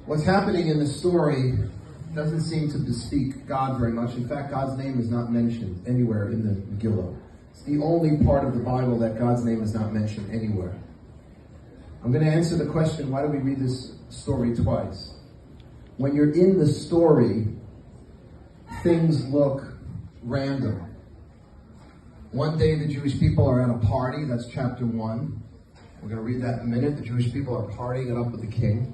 What's happening in the story doesn't seem to bespeak God very much. In fact, God's name is not mentioned anywhere in the Megillah. It's the only part of the Bible that God's name is not mentioned anywhere. I'm going to answer the question, why do we read this story twice? When you're in the story, things look random. One day the Jewish people are at a party, that's chapter 1. We're going to read that in a minute. The Jewish people are partying it up with the king.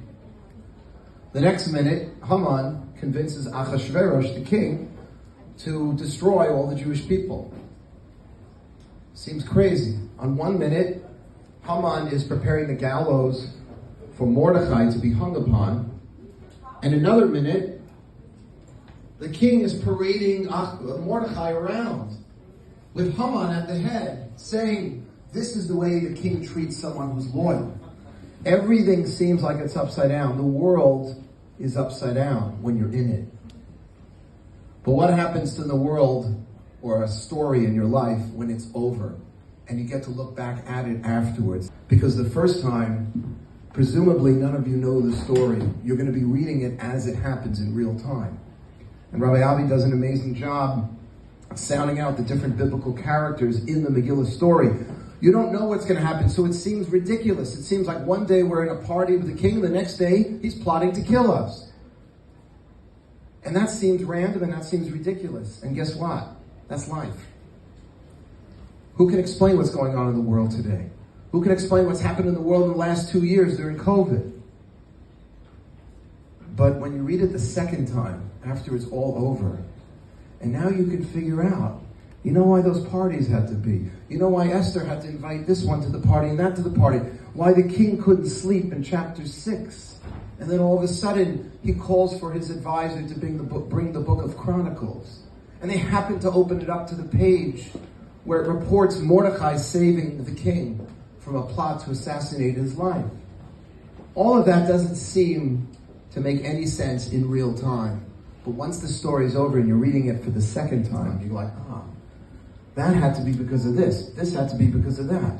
The next minute, Haman convinces Achashverosh, the king, to destroy all the Jewish people. Seems crazy. On one minute, Haman is preparing the gallows for Mordechai to be hung upon. And another minute, the king is parading Mordechai around with Haman at the head, saying, this is the way the king treats someone who's loyal. Everything seems like it's upside down. The world is upside down when you're in it. But what happens to the world or a story in your life when it's over and you get to look back at it afterwards? Because the first time, presumably none of you know the story. You're going to be reading it as it happens in real time. And Rabbi Avi does an amazing job sounding out the different biblical characters in the Megillah story. You don't know what's going to happen, so it seems ridiculous. It seems like one day we're in a party with the king, the next day he's plotting to kill us. And that seems random and that seems ridiculous. And guess what? That's life. Who can explain what's going on in the world today? Who can explain what's happened in the world in the last 2 years during COVID? But when you read it the second time, after it's all over, and now you can figure out, you know why those parties had to be. You know why Esther had to invite this one to the party and that to the party. Why the king couldn't sleep in chapter 6. And then all of a sudden, he calls for his advisor to bring the book of Chronicles. And they happen to open it up to the page where it reports Mordechai saving the king from a plot to assassinate his life. All of that doesn't seem to make any sense in real time. But once the story is over and you're reading it for the second time, you're like, that had to be because of this. This had to be because of that.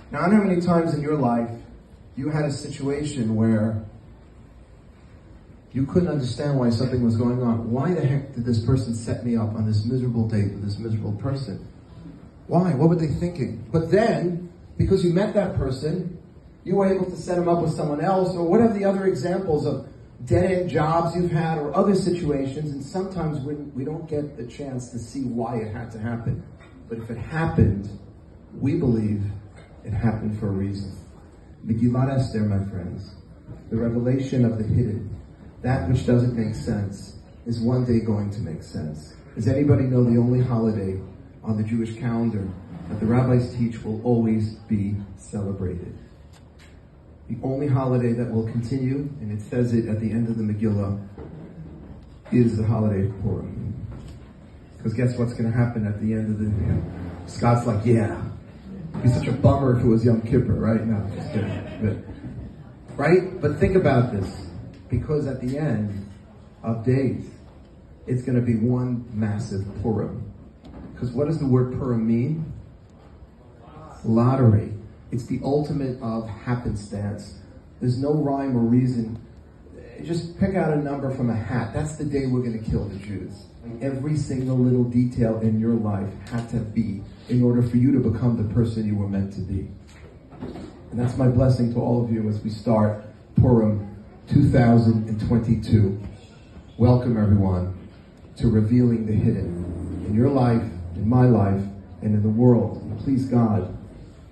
Now, I don't know how many times in your life you had a situation where you couldn't understand why something was going on. Why the heck did this person set me up on this miserable date with this miserable person? Why? What were they thinking? But then, because you met that person, you were able to set him up with someone else, or whatever the other examples of dead-end jobs you've had, or other situations, and sometimes we don't get the chance to see why it had to happen. But if it happened, we believe it happened for a reason. Megillat Esther, my friends, the revelation of the hidden, that which doesn't make sense, is one day going to make sense. Does anybody know the only holiday on the Jewish calendar that the rabbis teach will always be celebrated? The only holiday that will continue, and it says it at the end of the Megillah, is the holiday of Purim. Because guess what's going to happen at the end of the... Scott's like, yeah. It'd be such a bummer if it was Yom Kippur, right? No, just kidding. Right? But think about this. Because at the end of days, it's going to be one massive Purim. Because what does the word Purim mean? Lottery. It's the ultimate of happenstance. There's no rhyme or reason. Just pick out a number from a hat. That's the day we're going to kill the Jews. Every single little detail in your life had to be in order for you to become the person you were meant to be. And that's my blessing to all of you as we start Purim 2022. Welcome everyone to revealing the hidden in your life, in my life, and in the world. And please God,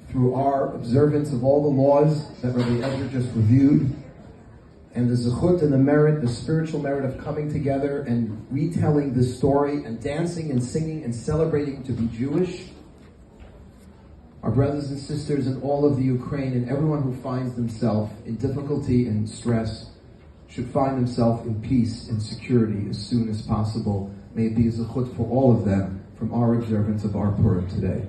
through our observance of all the laws that Rabbi Ezra just reviewed, and the zechut and the merit, the spiritual merit of coming together and retelling this story and dancing and singing and celebrating to be Jewish, our brothers and sisters in all of the Ukraine and everyone who finds themselves in difficulty and stress should find themselves in peace and security as soon as possible. May it be a zechut for all of them from our observance of our Purim today.